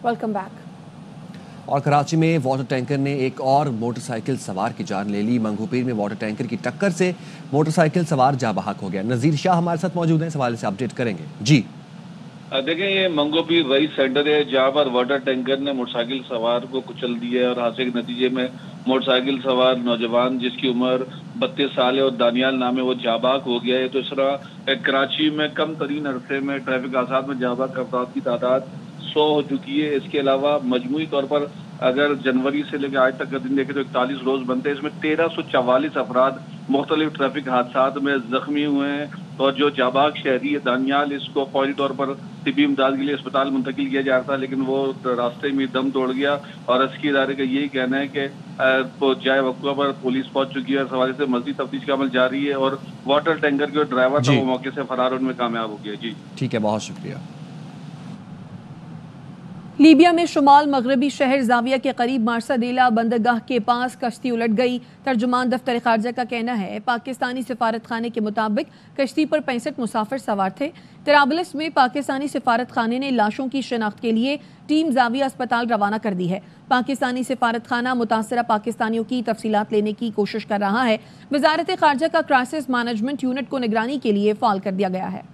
Welcome back. और कराची में water tanker ने एक और मोटरसाइकिल सवार की जान ले ली। मंगूपीर में वाटर टैंकर की टक्कर से मोटरसाइकिल सवार जाँ बहक हो गया। नज़ीर शाह हमारे साथ मौजूद हैं, इस हवाले से अपडेट करेंगे। जी देखें, ये मंगोपीर रईस सेंटर है जहाँ पर वाटर टैंकर ने मोटरसाइकिल सवार को कुचल दिया है और हादसे के नतीजे में मोटरसाइकिल सवार नौजवान जिसकी उम्र 32 साल है और दानियाल नाम है वो जाबाक हो गया है। तो इस तरह कराची में कम तरीन अरसे में ट्रैफिक हादसात में जाबाक अफराद की तादाद 100 हो चुकी है। इसके अलावा मजमूई तौर पर अगर जनवरी से लेकर आज तक का दिन देखें तो 41 रोज बनते हैं, इसमें 1344 अफराद मुख्तलिफ ट्रैफिक हादसात में जख्मी हुए हैं। और जो जाबाक शहरी है दानियाल, इसको फौरी तौर पर तिबी इमदाद के लिए अस्पताल मुंतकिल किया जा रहा था, लेकिन वो रास्ते में दम तोड़ गया। और अस्की इदारे का यही कहना है कि जाए वक़्त पर पुलिस पहुंच चुकी है। इस हवाले से मज़ीद तफ्तीश का अमल जारी है और वाटर टैंकर के जो ड्राइवर था वो मौके से फरार होने में कामयाब हो गया। जी ठीक है, बहुत शुक्रिया। लीबिया में शुमाल मगरबी शहर जाविया के करीब मार्साडेला बंदरगाह के पास कश्ती उलट गई। तर्जुमान दफ्तर खारजा का कहना है पाकिस्तानी सिफारत खाने के मुताबिक कश्ती पर 65 मुसाफिर सवार थे। तराबलस में पाकिस्तानी सिफारत खाने ने लाशों की शिनाख्त के लिए टीम जाविया अस्पताल रवाना कर दी है। पाकिस्तानी सिफारत खाना मुतासरा पाकिस्तानियों की तफसीलात लेने की कोशिश कर रहा है। वजारत खारजा का क्राइसिस मैनेजमेंट यूनिट को निगरानी के लिए फाल कर दिया गया है।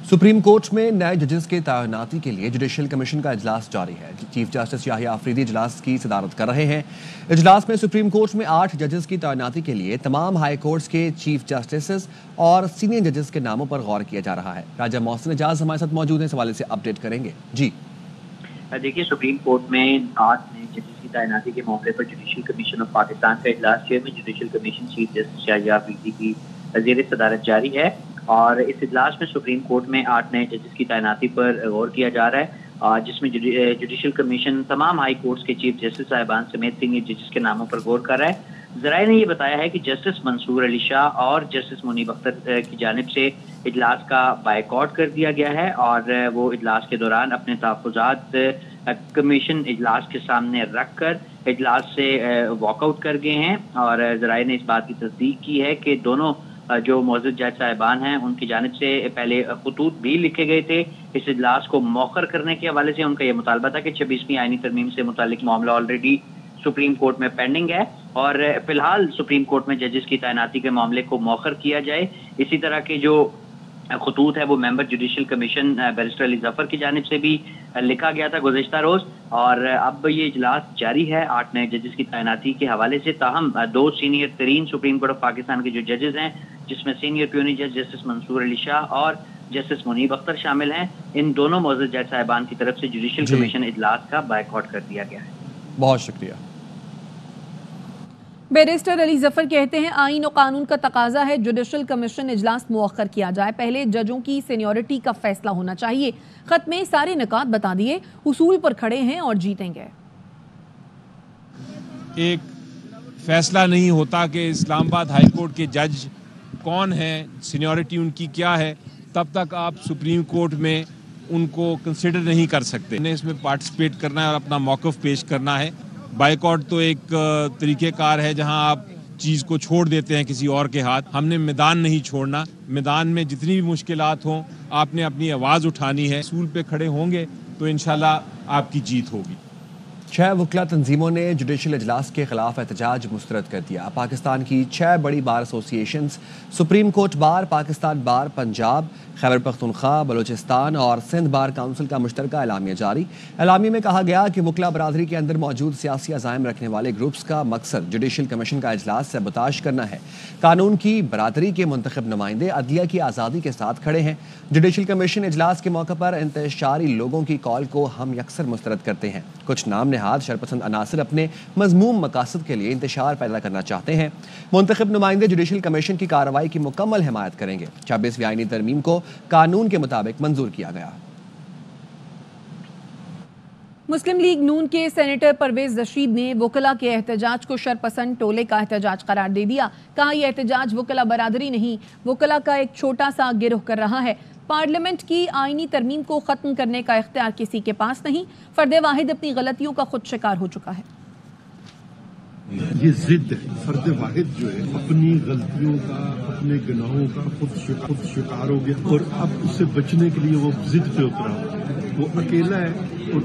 सुप्रीम कोर्ट में नए जजेस के तैनाती के लिए जुडिशल कमीशन का इजलास जारी है। चीफ जस्टिस याहिया आफरीदी इजलास की सदारत कर रहे हैं। इजलास में सुप्रीम कोर्ट में 8 जजेस की तैनाती के लिए तमाम हाई कोर्ट्स के चीफ जस्टिस और सीनियर जजेस के नामों पर गौर किया जा रहा है। राजा मोहसिन एजाज हमारे साथ मौजूद हैं, इस हवाले से अपडेट करेंगे। जी देखिए, सुप्रीम कोर्ट में 8 नए जजेस की तैनाती के मौके पर जुडिशल कमीशन ऑफ पाकिस्तान का इजलास chairman judicial commission chief justice Yahya Afridi की ज़ेर सदारत जारी है। और इस इजलास में सुप्रीम कोर्ट में 8 नए जजेस की तैनाती पर गौर किया जा रहा है, जिसमें जुडिशल कमीशन तमाम हाई कोर्ट्स के चीफ जस्टिस साहिबान समेत सीनियर जजेस के नामों पर गौर कर रहा है। ज़राए ने ये बताया है कि जस्टिस मंसूर अली शाह और जस्टिस मुनीब अख्तर की जानिब से इजलास का बायकॉट कर दिया गया है और वो इजलास के दौरान अपने तहफ़्फ़ुज़ात कमीशन इजलास के सामने रख कर इजलास से वॉकआउट कर गए हैं। और ज़राए ने इस बात की तस्दीक की है कि दोनों जो मौजूद जज साहिबान हैं उनकी जानिब से पहले खतूत भी लिखे गए थे। इस इजलास को मौखर करने के हवाले से उनका यह मुतालबा था कि 26वीं आईनी तरमीम से मुतालिक मामला ऑलरेडी सुप्रीम कोर्ट में पेंडिंग है और फिलहाल सुप्रीम कोर्ट में जजेस की तैनाती के मामले को मौखर किया जाए। इसी तरह के जो खतूत है वो member judicial commission barrister Ali Zafar की जानिब से भी लिखा गया था गुज़िश्ता रोज। और अब ये इजलास जारी है 8 नए जजेस की तैनाती के हवाले से। ताहम 2 सीनियर तरीन सुप्रीम कोर्ट ऑफ पाकिस्तान के जो जजेस हैं, जिसमें सीनियर प्यूनी जज जस्टिस मंसूर अली शाह और जस्टिस मुनीब अख्तर शामिल हैं, इन दोनों मौजूद जज साहिबान की तरफ से जुडिशल कमीशन इजलास का बायकॉट कर दिया गया है। बहुत शुक्रिया। बैरिस्टर अली जफर कहते हैं आईन और कानून का तकाजा है जुडिशल कमीशन इजलास मुअख्खर किया जाए। पहले जजों की सीनियरिटी का फैसला होना चाहिए। खत में सारे निकात बता दिए, उसूल पर खड़े हैं और जीतेंगे। एक फैसला नहीं होता कि इस्लामाबाद हाई कोर्ट के जज कौन हैं, सीनियरिटी उनकी क्या है, तब तक आप सुप्रीम कोर्ट में उनको कंसिडर नहीं कर सकते। इन्हें इसमें पार्टिसिपेट करना है और अपना मौक़िफ़ पेश करना है। बाइकॉट तो एक तरीक़ेकार है जहां आप चीज़ को छोड़ देते हैं किसी और के हाथ। हमने मैदान नहीं छोड़ना। मैदान में जितनी भी मुश्किलात हों आपने अपनी आवाज़ उठानी है। असूल पे खड़े होंगे तो इंशाल्लाह आपकी जीत होगी। 6 वकला तंजीमों ने जुडिशल इजलास के खिलाफ एहतजाज मुस्तरद कर दिया। पाकिस्तान की 6 बड़ी बार associations supreme court bar, Pakistan बार, पंजाब, खैबर पख्तूनख्वा, बलूचिस्तान और सिंध बार काउंसिल का मुश्तरका एलामिया जारी। एलामिया में कहा गया कि वकला बरादरी के अंदर मौजूद सियासी अज़ाइम रखने वाले ग्रुप्स का मकसद जुडिशल कमीशन का इजलास सबूताश करना है। कानून की बरादरी के मुंतखब नुमाइंदे अदलिया की आज़ादी के साथ खड़े हैं। जुडिशल कमीशन इजलास के मौके पर इंतशारी लोगों की कॉल को हम यकसर मुस्तरद करते हैं। कुछ नाम नेहाद शरपसंद अनासर अपने मजमूम मकासद के लिए इंतशार पैदा करना चाहते हैं। मुंतखब नुमाइंदे जुडिशल कमीशन की कार्रवाई की मुकम्मल हिमायत करेंगे। 26वीं आईनी तरमीम को कानून के मुताबिक मंजूर किया गया। मुस्लिम लीग नून के सेनेटर परवेज रशीद ने वकला के एहतजाज को शरपसंद टोले का एहतजाज करार दे दिया। कहा यह एहतजाज वकला बरादरी नहीं, वकला का एक छोटा सा गिरोह कर रहा है। पार्लियामेंट की आईनी तरमीम को खत्म करने का इख्तियार किसी के पास नहीं। फर्द वाहिद अपनी गलतियों का खुद शिकार हो चुका है। یہ ضد ہے، فرد واحد جو ہے اپنی غلطیوں کا، اپنے گناہوں کا خود شکار ہو گیا اور اب اس سے بچنے کے لیے وہ ضد پہ اترا، وہ اکیلا ہے اور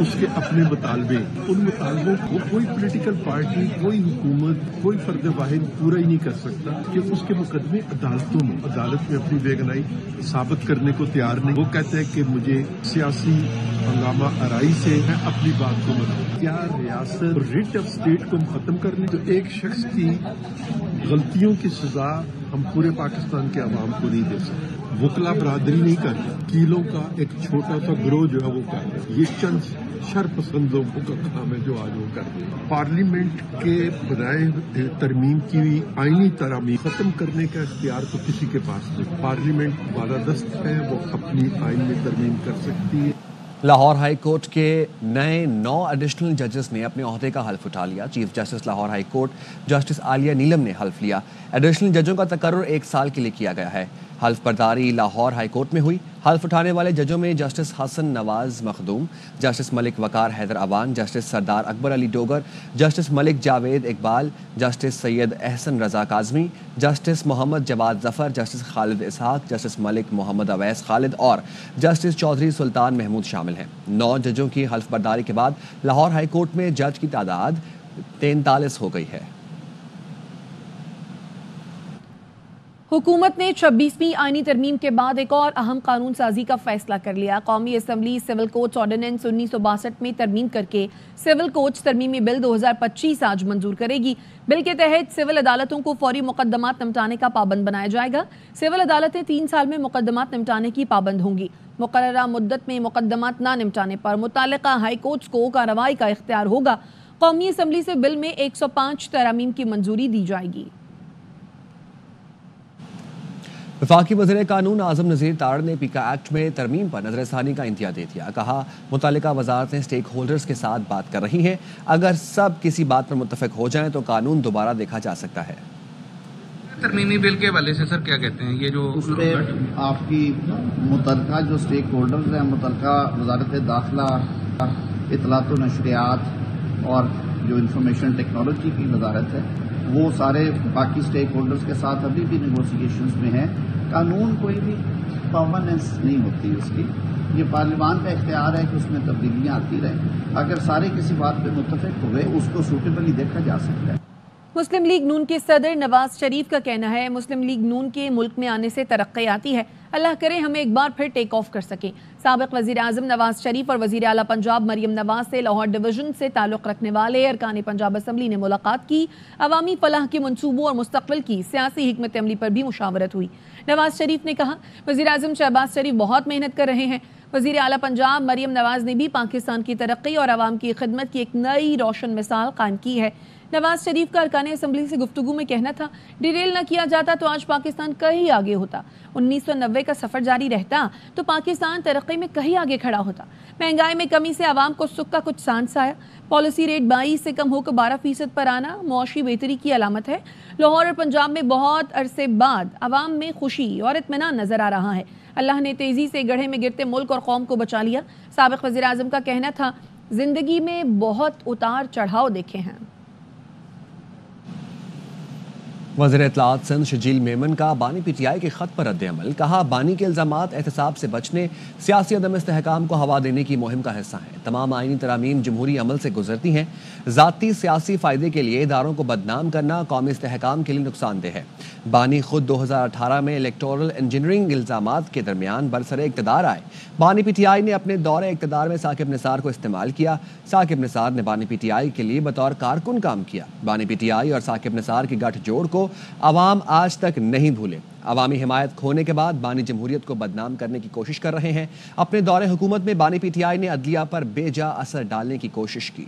اس کے اپنے مطالبے، ان مطالبوں کو کوئی پولیٹیکل پارٹی، کوئی حکومت، کوئی فرد واحد پورا ہی نہیں کر سکتا کہ اس کے مقدمے عدالتوں میں، عدالت میں اپنی بےگنائی ثابت کرنے کو تیار نہیں۔ وہ کہتے ہیں کہ مجھے سیاسی ہنگامہ آرائی سے میں اپنی بات کو مانوں۔ کیا ریاست اور ریٹ آف اسٹیٹ کو ہم ختم کر لیں تو ایک شخص کی غلطیوں کی سزا ہم پورے پاکستان کے عوام کو نہیں دے سکتے۔ وکلا برادری نہیں کر رہی، وکیلوں کا ایک چھوٹا سا گروہ جو ہے وہ کر رہا ہے، یہ چند شر پسند لوگوں کا کام ہے جو آج وہ کر رہے ہیں۔ پارلیمنٹ کے بجائے ترمیم کی آئینی ترامیم ختم کرنے کا اختیار تو کسی کے پاس نہیں، پارلیمنٹ بالادست ہے، وہ اپنی آئین میں ترمیم کر سکتی ہے۔ لاہور ہائی کورٹ کے نئے 9 ایڈیشنل ججز نے اپنے عہدے کا حلف اٹھا لیا۔ Chief justice Lahore high court justice Aalia Neelum نے حلف لیا۔ ایڈیشنل ججوں کا تقرر 1 سال کے لیے کیا گیا ہے۔ حلف برداری لاہور ہائی کورٹ میں ہوئی۔ حلف اٹھانے والے ججوں میں جسٹس حسن نواز مخدوم، جسٹس ملک وقار حیدر اوان، جسٹس سردار اکبر علی ڈوگر، جسٹس ملک جاوید اقبال، جسٹس سید احسن رضا کاظمی، جسٹس محمد جواد ظفر، جسٹس خالد اسحاق، جسٹس ملک محمد اویس خالد اور جسٹس چودھری سلطان محمود شامل ہیں۔ 9 ججوں کی حلف برداری کے بعد لاہور ہائی کورٹ میں جج کی تعداد 43 ہو گئی ہے۔ حکومت نے 26ویں آئینی ترمیم کے بعد ایک اور اہم قانون سازی کا فیصلہ کر لیا۔ قومی اسمبلی سول کوڈ آرڈیننس 1962 میں ترمیم کر کے سول کوڈ ترمیمی بل 2025 آج منظور کرے گی۔ بل کے تحت سول عدالتوں کو فوری مقدمات نمٹانے کا پابند بنایا جائے گا۔ سول عدالتیں 3 سال میں مقدمات نمٹانے کی پابند ہوں گی۔ مقررہ مدت میں مقدمات نہ نمٹانے پر متعلقہ ہائی کورٹس کو کارروائی کا اختیار ہوگا۔ قومی اسمبلی سے بل میں 105 ترامیم کی منظوری دی جائے گی۔ وفاقی وزیر قانون اعظم نذیر تاڑ نے پیکا ایکٹ میں ترمیم پر نظر ثانی کا انتہا دے دیا۔ کہا متعلقہ وزارتیں اسٹیک ہولڈرز کے ساتھ بات کر رہی ہیں، اگر سب کسی بات پر متفق ہو جائیں تو قانون دوبارہ دیکھا جا سکتا ہے۔ ترمیمی بل کے حوالے سے سر کیا کہتے ہیں؟ یہ جو اس پہ آپ کی متعلقہ جو اسٹیک ہولڈرز ہیں، متعلقہ وزارت داخلہ، اطلاعات و نشریات اور جو انفارمیشن ٹیکنالوجی کی وزارت ہے، وہ سارے باقی اسٹیک ہولڈرز کے ساتھ ابھی بھی نیگوسیشنز میں ہیں۔ قانون کوئی بھی پرماننس نہیں ہوتی اس کی، یہ پارلیمان کا اختیار ہے کہ اس میں تبدیلیاں آتی رہیں۔ اگر سارے کسی بات پہ متفق ہوئے اس کو سوٹیبلی دیکھا جا سکتا ہے۔ مسلم لیگ نون کے صدر نواز شریف کا کہنا ہے مسلم لیگ نون کے ملک میں آنے سے ترقی آتی ہے، اللہ کرے ہمیں ایک بار پھر ٹیک آف کر سکیں۔ سابق وزیر اعظم نواز شریف اور وزیر اعلیٰ پنجاب مریم نواز سے لاہور ڈویژن سے تعلق رکھنے والے ارکان پنجاب اسمبلی نے ملاقات کی۔ عوامی فلاح کے منصوبوں اور مستقبل کی سیاسی حکمت عملی پر بھی مشاورت ہوئی۔ نواز شریف نے کہا وزیر اعظم شہباز شریف بہت محنت کر رہے ہیں۔ وزیر اعلیٰ پنجاب مریم نواز نے بھی پاکستان کی ترقی اور عوام کی خدمت کی ایک نئی روشن مثال قائم کی ہے۔ نواز شریف کا ارکان اسمبلی سے گفتگو میں کہنا تھا ڈیریل نہ کیا جاتا تو آج پاکستان کہیں آگے ہوتا، 1990 کا سفر جاری رہتا تو پاکستان ترقی میں کہیں آگے کھڑا ہوتا۔ مہنگائی میں کمی سے عوام کو سکھ کا کچھ سانس آیا، پالیسی ریٹ 22 سے کم ہو کر 12% پر آنا معاشی بہتری کی علامت ہے۔ لاہور اور پنجاب میں بہت عرصے بعد عوام میں خوشی اور اطمینان نظر آ رہا ہے۔ اللہ نے تیزی سے گڑھے میں گرتے ملک اور قوم کو بچا لیا۔ سابق وزیر اعظم کا کہنا تھا زندگی میں بہت اتار چڑھاؤ دیکھے ہیں۔ وزیر اطلاعات سندھ شجیل میمن کا بانی پی ٹی آئی کے خط پر رد عمل۔ کہا بانی کے الزامات احتساب سے بچنے، سیاسی عدم استحکام کو ہوا دینے کی مہم کا حصہ ہیں۔ تمام آئینی ترامیم جمہوری عمل سے گزرتی ہیں۔ ذاتی سیاسی فائدے کے لیے اداروں کو بدنام کرنا قومی استحکام کے لیے نقصان دہ ہے۔ بانی خود 2018 میں الیکٹورل انجینئرنگ الزامات کے درمیان برسر اقتدار آئے۔ بانی پی ٹی آئی نے اپنے دور اقتدار میں ثاقب نثار کو استعمال کیا۔ ثاقب نثار نے بانی پی ٹی آئی کے لیے بطور کارکن کام کیا۔ بانی پی ٹی آئی اور ثاقب نثار کی گٹھ جوڑ کو عوام آج تک نہیں بھولے۔ عوامی حمایت کھونے کے بعد بانی جمہوریت کو بدنام کرنے کی کوشش کر رہے ہیں۔ اپنے دور حکومت میں بانی پی ٹی آئی نے عدلیہ پر بے جا اثر ڈالنے کی کوشش کی۔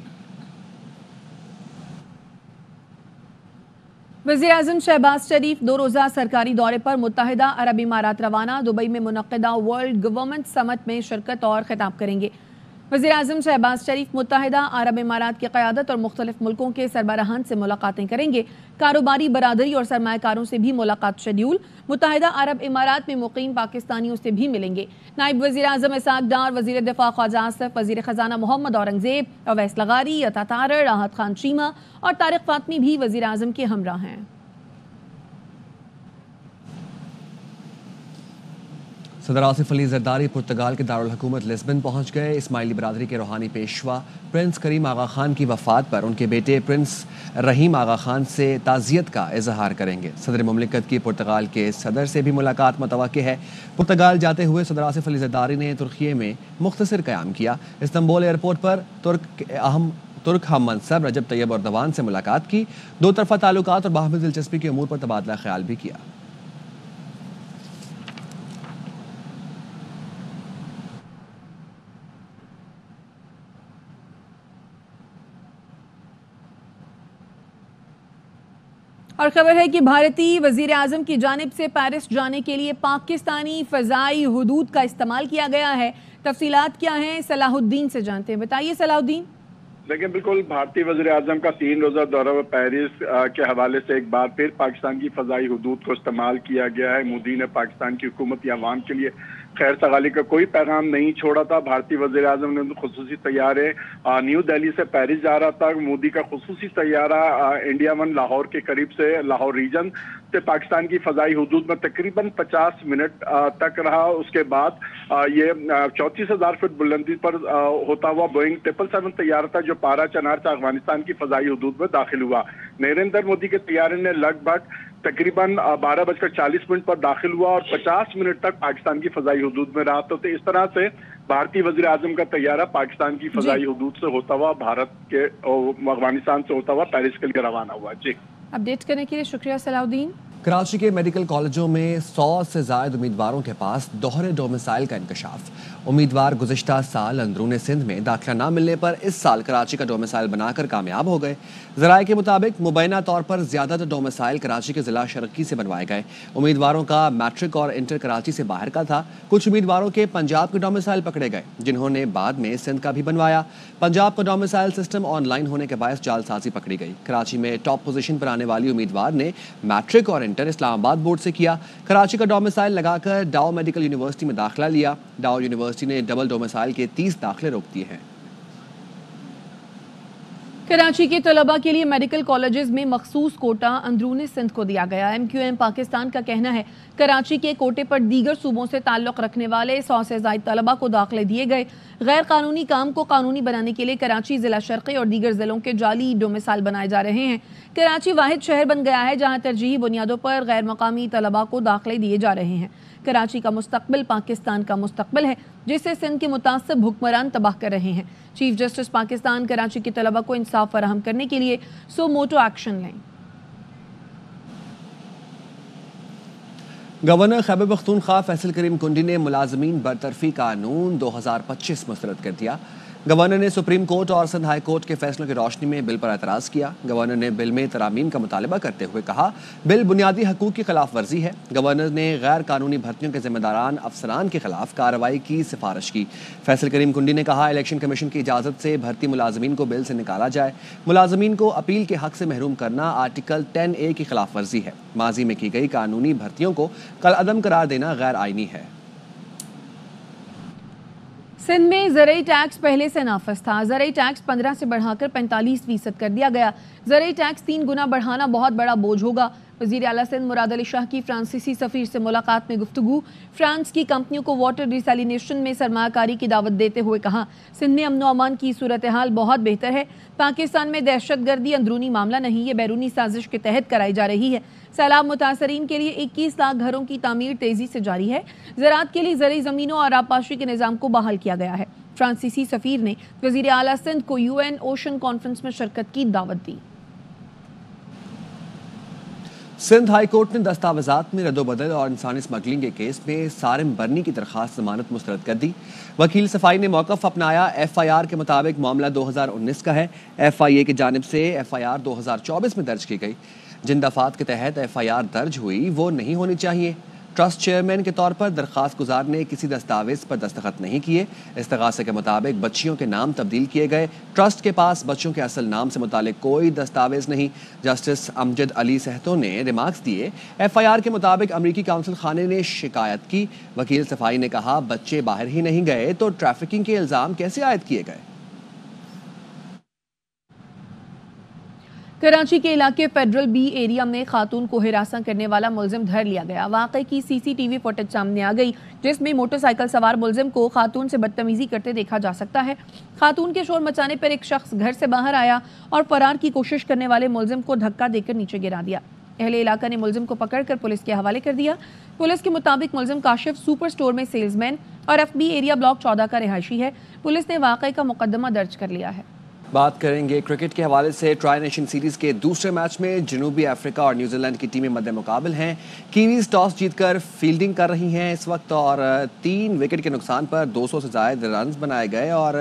وزیر اعظم شہباز شریف 2 روزہ سرکاری دورے پر متحدہ عرب امارات روانہ۔ دبئی میں منعقدہ ورلڈ گورنمنٹ سمٹ میں شرکت اور خطاب کریں گے۔ वज़ीर-ए-आज़म शहबाज शरीफ मुत्तहिदा अरब इमारात की क़यादत और मुख्तलिफ मुल्कों के सरबराहान से मुलाकातें करेंगे। कारोबारी बरादरी और सरमायाकारों से भी मुलाकात शेड्यूल। मुत्तहिदा अरब इमारात में मुकीम पाकिस्तानियों से भी मिलेंगे। नायब वज़ीर-ए-आज़म इसाक डार, वज़ीर दिफ़ा ख्वाजा आसिफ, वज़ीर ख़ज़ाना मोहम्मद औरंगज़ेब, अवैस लगारी, अता तारड़, राहत खान चीमा और तारिक फ़ातमी भी वज़ीर-ए-आज़म के हमरा हैं। सदर आसिफ अली जरदारी पुर्तगाल के दारुल हुकूमत लिस्बन पहुंच गए। इस्माइली बरादरी के रूहानी पेशवा प्रिंस करीम आगा खान की वफ़ात पर उनके बेटे प्रिंस रहीम आगा खान से ताज़ियत का इजहार करेंगे। सदर मुमलिकत की पुर्तगाल के सदर से भी मुलाकात मुतवक्की है। पुर्तगाल जाते हुए सदर आसिफ अली जरदारी ने तुर्की में मुख्तसर क़याम किया। इस्तांबुल एयरपोर्ट पर तुर्क हम मनसब रजब तैयब अर्दवान से मुलाकात की। दो तरफ़ा ताल्लुकात और बाहमी दिलचस्पी के अमूर पर तबादला ख्याल भी किया। और खबर है कि भारतीय वज़ीर आज़म की जानिब से पेरिस जाने के लिए पाकिस्तानी फ़ज़ाई हुदूद का इस्तेमाल किया गया है। तफसीलात क्या हैं, सलाहुद्दीन से जानते हैं। बताइए सलाहुद्दीन। देखिए, बिल्कुल भारतीय वज़ीर आज़म का 3 रोज़ा दौरा पेरिस के हवाले से एक बार फिर पाकिस्तान की फ़ज़ाई हुदूद को इस्तेमाल किया गया है। मोदी ने पाकिस्तान की हुकूमत या अवाम के लिए खैर सगाली का कोई पैगाम नहीं छोड़ा था। भारतीय वज़ीर आज़म ने खुसूसी तैयारे न्यू दिल्ली से पेरिस जा रहा था। मोदी का खुसूसी तैयारा इंडिया 1 लाहौर के करीब से लाहौर रीजन से पाकिस्तान की फ़ज़ाई हुदूद में तकरीबन 50 मिनट तक रहा। उसके बाद ये 34,000 फीट बुलंदी पर होता हुआ बोइंग 777 तैयारा था जो पारा चनार से अफगानिस्तान की फ़ज़ाई हुदूद में दाखिल हुआ। नरेंद्र मोदी के तैयारे ने लगभग तकरीबन 12:40 पर दाखिल हुआ और 50 मिनट तक पाकिस्तान की फ़ज़ाई हुदूद में रहा। तो इस तरह से भारतीय वज़ीर आज़म का तैयारा पाकिस्तान की फ़ज़ाई हुदूद से होता हुआ भारत के अफगानिस्तान से होता हुआ पेरिस के लिए रवाना हुआ। जी, अपडेट करने के लिए शुक्रिया सलाहुद्दीन। कराची के मेडिकल कॉलेजों में 100 से ज़ायद उम्मीदवारों के पास दोहरे डोमिसाइल का इंकशाफ। उम्मीदवार गुज़िश्ता साल अंदरून सिंध में दाखिला ना मिलने पर इस साल कराची का डोमिसाइल बनाकर कामयाब हो गए। ज़राए के मुताबिक मुबैना तौर पर ज़्यादातर डोमिसाइल कराची के ज़िला शर्की से बनवाए गए। उम्मीदवारों का मैट्रिक और इंटर कराची से बाहर का था। कुछ उम्मीदवारों के पंजाब के डोमिसाइल पकड़े गए जिन्होंने बाद में सिंध का भी बनवाया। पंजाब का डोमिसाइल सिस्टम ऑनलाइन होने के बायस जालसाजी पकड़ी गई। कराची में टॉप पोजीशन पर आने वाली उम्मीदवार ने मैट्रिक और इंटर इस्लामाबाद बोर्ड से किया। कराची का डोमिसाइल लगाकर डाउ मेडिकल यूनिवर्सिटी में दाखिला लिया। डाउ यूनिवर्सिटी ने डबल डोमिसाइल के 30 दाखिले रोक दिए हैं। कराची के तलबा के लिए मेडिकल कॉलेजेस में मखसूस कोटा अंदरूनी सिंध को दिया गया। MQM पाकिस्तान का कहना है कराची के कोटे पर दीगर सूबों से ताल्लुक़ रखने वाले 100 से ज़ायद तलबा को दाखिले दिए गए। गैर कानूनी काम को कानूनी बनाने के लिए कराची ज़िला शर्क़ी और दीगर ज़िलों के जाली डोमिसाइल बनाए जा रहे हैं। कराची वाहिद शहर बन गया है जहाँ तरजीही बुनियादों पर गैर मकामी तलबा को दाखिले दिए जा रहे हैं। कराची का मुस्तकबिल पाकिस्तान का मुस्तकबिल है जिसे सिंध के मुतासिब हुक्मरान तबाह कर रहे हैं। चीफ जस्टिस पाकिस्तान कराची के तलबा को इंसाफ फराहम करने के लिए सो मोटो एक्शन लें। गवर्नर खैबर पख्तूनख्वा फैसल करीम कुंडी ने मुलाजमीन बरतरफी कानून 2025 मुस्तरद कर दिया। गवर्नर ने सुप्रीम कोर्ट और सिंध हाई कोर्ट के फैसलों की रोशनी में बिल पर एतराज़ किया। गवर्नर ने बिल में तरामीम का मुतालबा करते हुए कहा बिल बुनियादी हकूक़ की खिलाफ वर्जी है। गवर्नर ने गैर कानूनी भर्तियों के जिम्मेदारान अफसरान के खिलाफ कार्रवाई की सिफारिश की। फैसल करीम कुंडी ने कहा इलेक्शन कमीशन की इजाज़त से भर्ती मुलाजमीन को बिल से निकाला जाए। मुलाजमीन को अपील के हक से महरूम करना आर्टिकल 10A की खिलाफ वर्जी है। माजी में की गई कानूनी भर्तियों को कल अदम करार देना गैर आइनी है। सिंध में ज़रई टैक्स पहले से नाफज था। ज़रई टैक्स 15 से बढ़ाकर 45% कर दिया गया। ज़रई टैक्स 3 गुना बढ़ाना बहुत बड़ा बोझ होगा। वज़ीर आला सिंध मुराद अली शाह की फ्रांसीसी सफ़ीर से मुलाकात में गुफ्तगू। फ्रांस की कंपनियों को वाटर रिसैलिनेशन में सरमायाकारी की दावत देते हुए कहा सिंध में अमन अमान की सूरत हाल बहुत बेहतर है। पाकिस्तान में दहशतगर्दी अंदरूनी मामला नहीं, ये बैरूनी साजिश के तहत कराई जा रही है। सैलाब मुतासरीन के लिए 21 लाख घरों की तामीर तेजी से जारी है। ज़राअत के लिए ज़रई ज़मीनों और आबपाशी के निज़ाम को बहाल किया गया है। फ्रांसीसी सफ़ीर ने वज़ीर आला सिंध को UN ओशन कॉन्फ्रेंस में शिरकत की दावत दी। सिंध हाई कोर्ट ने दस्तावेजात में रद्दोबदल और इंसानी स्मगलिंग के केस में सारिम बर्नी की दरखास्त जमानत मुस्तरद कर दी। वकील सफाई ने मौक़िफ़ अपनाया। FIR के मुताबिक मामला 2019 का है। FIA की जानिब से FIR 2024 में दर्ज की गई। जिन दफात के तहत FIR दर्ज हुई वो नहीं होनी चाहिए। ٹرسٹ چیئرمین کے طور پر درخواست گزار نے کسی دستاویز پر دستخط نہیں کیے. استغاثے کے مطابق بچیوں کے نام تبدیل کیے گئے. ٹرسٹ کے پاس بچوں کے اصل نام سے متعلق کوئی دستاویز نہیں. جسٹس امجد علی سہتو نے ریمارکس دیے. FIR کے مطابق امریکی کونسل خانے نے شکایت کی. وکیل صفائی نے کہا بچے باہر ہی نہیں گئے تو ٹریفکنگ کے الزام کیسے عائد کیے گئے؟ کراچی کے علاقے فیڈرل بی ایریا میں خاتون کو ہراساں کرنے والا ملزم دھر لیا گیا. واقعے کی CCTV فوٹیج سامنے آ گئی جس میں موٹر سائیکل سوار ملزم کو خاتون سے بدتمیزی کرتے دیکھا جا سکتا ہے. خاتون کے شور مچانے پر ایک شخص گھر سے باہر آیا اور فرار کی کوشش کرنے والے ملزم کو دھکا دے کر نیچے گرا دیا. اہل علاقہ نے ملزم کو پکڑ کر پولیس کے حوالے کر دیا. پولیس کے مطابق ملزم کاشف سپر سٹور میں سیلز مین اور FB ایریا بلاک 14 کا رہائشی ہے. پولیس نے واقعے کا مقدمہ درج کر لیا ہے. بات کریں گے کرکٹ کے حوالے سے. ٹرائی نیشن سیریز کے دوسرے میچ میں جنوبی افریقہ اور نیوزی لینڈ کی ٹیمیں مد مقابل ہیں. کیویز ٹاس جیت کر فیلڈنگ کر رہی ہیں اس وقت اور 3 وکٹ کے نقصان پر 200 سے زائد رنز بنائے گئے اور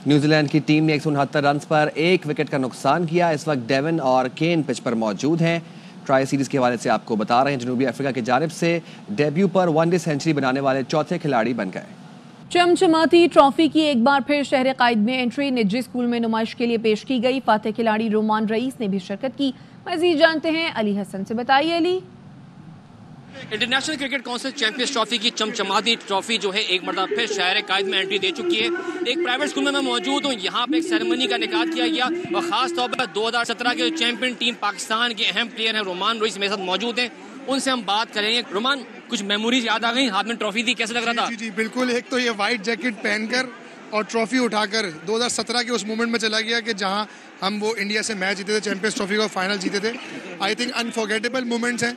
نیوزی لینڈ کی ٹیم نے 169 رنز پر 1 وکٹ کا نقصان کیا. اس وقت ڈیون اور کین پچ پر موجود ہیں. ٹرائی سیریز کے حوالے سے آپ کو بتا رہے ہیں جنوبی افریقہ کی جانب سے ڈیبیو پر 1 ڈے سینچری بنانے والے چوتھے کھلاڑی بن گئے. چمچماتی ٹرافی کی ایک بار پھر شہر قائد میں انٹری نجی اسکول میں نمائش کے لیے پیش کی گئی. فاتح کھلاڑی رومان رئیس نے بھی شرکت کی. مزید جانتے ہیں علی حسن سے. بتائیے Ali. International cricket council champions trophy کی چمچماتی ٹرافی جو ہے ایک مرتبہ پھر شہر قائد میں انٹری دے چکی ہے. ایک پرائیویٹ اسکول میں موجود ہوں. یہاں پہ ایک سیریمنی کا انعقاد کیا گیا اور خاص طور پر 2017 کے چیمپئن ٹیم پاکستان کے اہم پلیئر ہیں رومان رئیس میرے ساتھ موجود ہیں. ان سے ہم بات کریں گے. رومان, کچھ میموریز یاد آ گئی؟ ہاتھ میں ٹرافی تھی, کیسے لگ رہا تھا؟ جی بالکل. ایک تو یہ وائٹ جیکٹ پہن کر اور ٹرافی اٹھا کر 2017 کے اس مومنٹ میں چلا گیا کہ جہاں ہم وہ انڈیا سے میچ جیتے تھے, چیمپئنز ٹرافی کا فائنل جیتے تھے. آئی تھنک انفارگیٹیبل مومنٹس ہیں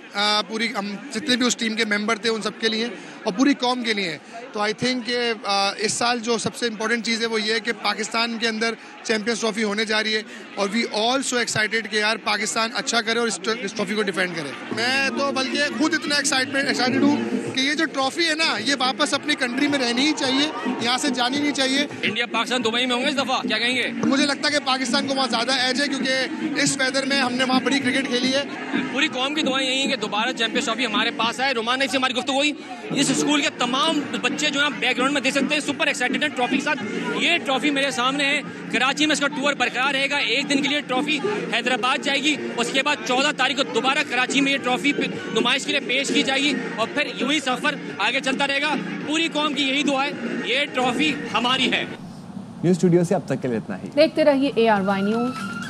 پوری ہم جتنے بھی اس ٹیم کے ممبر تھے ان سب کے لیے اور پوری قوم کے لیے. تو آئی تھنک کہ اس سال جو سب سے امپورٹنٹ چیز ہے وہ یہ ہے کہ پاکستان کے اندر چیمپئنز ٹرافی ہونے جا رہی ہے اور وی آل سو ایکسائٹیڈ کہ یار پاکستان اچھا کرے اور اس ٹرافی کو ڈیفینڈ کرے. میں تو بلکہ خود اتنا ایکسائٹیڈ ہوں کہ یہ جو ٹرافی ہے نا یہ واپس اپنی کنٹری میں رہنی ہی چاہیے, یہاں سے جانی نہیں چاہیے. انڈیا پاکستان دبئی میں ہوں گے اس دفعہ, کیا کہیں گے؟ مجھے لگتا ہے کہ پاکستان کو وہاں زیادہ ایج ہے کیونکہ اس ویدر میں ہم نے وہاں بڑی کرکٹ کھیلی ہے. پوری قوم کی دعائیں یہی ہیں کہ دوبارہ چیمپئنز ٹرافی ہمارے پاس آئے. رومان نے اس سے ہماری گفتگو ہوئی. اس اسکول کے تمام بچے جو ہیں بیک گراؤنڈ میں دیکھ سکتے ہیں سپر ایکسائٹیڈ ہیں ٹرافی کے ساتھ. یہ ٹرافی میرے سامنے ہے. کراچی میں اس کا ٹور برقرار رہے گا. ایک دن کے لیے ٹرافی حیدرآباد جائے گی. اس کے بعد 14 تاریخ کو دوبارہ کراچی میں یہ ٹرافی نمائش کے لیے پیش کی جائے گی اور پھر یوں ہی سفر آگے چلتا رہے گا. پوری قوم کی یہی دعا ہے, یہ ٹرافی ہماری ہے. نیوز اسٹوڈیو سے اب تک کے لیے اتنا ہی. دیکھتے رہیے ARY نیوز.